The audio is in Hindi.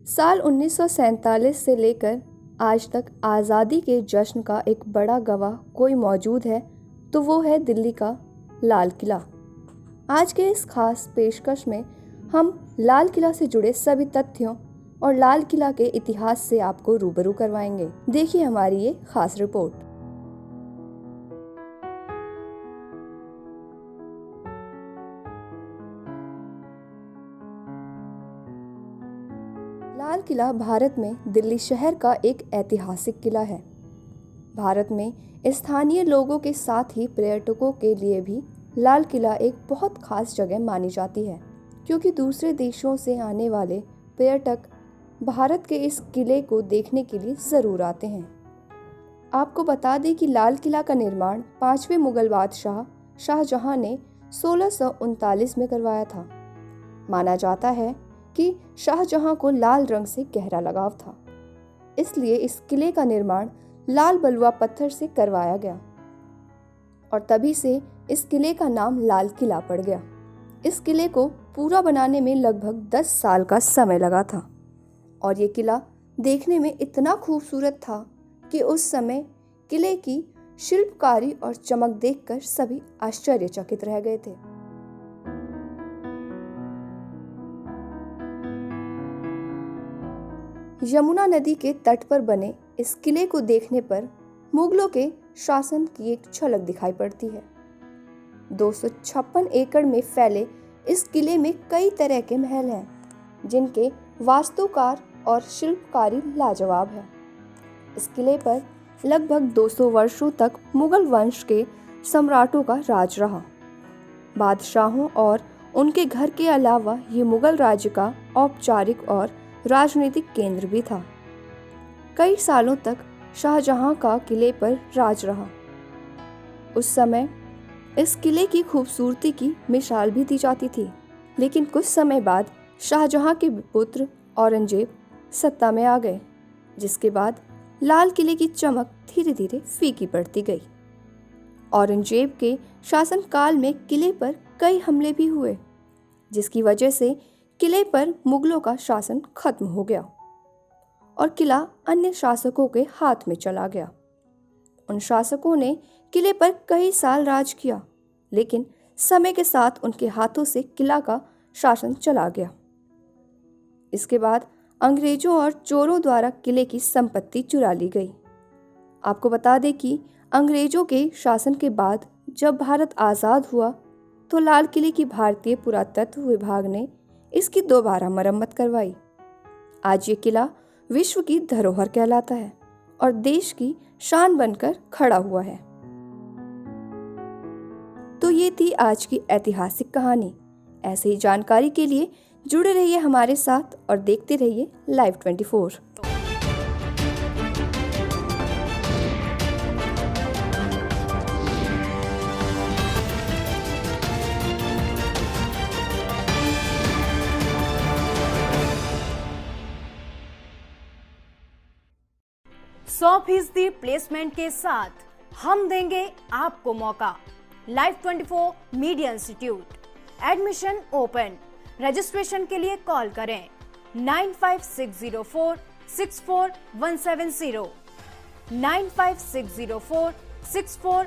साल 1947 से लेकर आज तक आज़ादी के जश्न का एक बड़ा गवाह कोई मौजूद है तो वो है दिल्ली का लाल किला। आज के इस खास पेशकश में हम लाल किला से जुड़े सभी तथ्यों और लाल किला के इतिहास से आपको रूबरू करवाएंगे। देखिए हमारी ये खास रिपोर्ट। लाल किला भारत में दिल्ली शहर का एक ऐतिहासिक किला है। भारत में स्थानीय लोगों के साथ ही पर्यटकों के लिए भी लाल किला एक बहुत खास जगह मानी जाती है, क्योंकि दूसरे देशों से आने वाले पर्यटक भारत के इस किले को देखने के लिए ज़रूर आते हैं। आपको बता दें कि लाल किला का निर्माण 5वें मुगल बादशाह शाहजहां ने 1639 में करवाया था। माना जाता है कि शाहजहां को लाल रंग से गहरा लगाव था, इसलिए इस किले का निर्माण लाल बलुआ पत्थर से करवाया गया और तभी से इस किले का नाम लाल किला पड़ गया। इस किले को पूरा बनाने में लगभग 10 साल का समय लगा था और ये किला देखने में इतना खूबसूरत था कि उस समय किले की शिल्पकारी और चमक देखकर सभी आश्चर्यचकित रह गए थे। यमुना नदी के तट पर बने इस किले को देखने पर मुगलों के शासन की एक झलक दिखाई पड़ती है। 256 एकड़ में फैले इस किले में कई तरह के महल हैं, जिनके वास्तुकार और शिल्पकारी लाजवाब है। इस किले पर लगभग 200 वर्षों तक मुगल वंश के सम्राटों का राज रहा। बादशाहों और उनके घर के अलावा ये मुगल राज्य का औपचारिक और राजनीतिक केंद्र भी था। कई सालों तक शाहजहां का किले पर राज रहा। उस समय इस किले की खूबसूरती की मिसाल भी दी जाती थी, लेकिन कुछ समय बाद शाहजहां के पुत्र औरंगजेब सत्ता में आ गए, जिसके बाद लाल किले की चमक धीरे धीरे फीकी पड़ती गई। औरंगजेब के शासनकाल में किले पर कई हमले भी हुए, जिसकी वजह से किले पर मुगलों का शासन खत्म हो गया और किला अन्य शासकों के हाथ में चला गया। उन शासकों ने किले पर कई साल राज किया, लेकिन समय के साथ उनके हाथों से किला का शासन चला गया। इसके बाद अंग्रेजों और चोरों द्वारा किले की संपत्ति चुरा ली गई। आपको बता दें कि अंग्रेजों के शासन के बाद जब भारत आज़ाद हुआ तो लाल किले की भारतीय पुरातत्व विभाग ने इसकी दोबारा मरम्मत करवाई। आज ये किला विश्व की धरोहर कहलाता है और देश की शान बनकर खड़ा हुआ है। तो ये थी आज की ऐतिहासिक कहानी। ऐसे ही जानकारी के लिए जुड़े रहिए हमारे साथ और देखते रहिए लाइव 24। सौ फीसदी प्लेसमेंट के साथ हम देंगे आपको मौका। Live 24 media institute, admission open. Registration के लिए कॉल करें 9560464170 9560464170।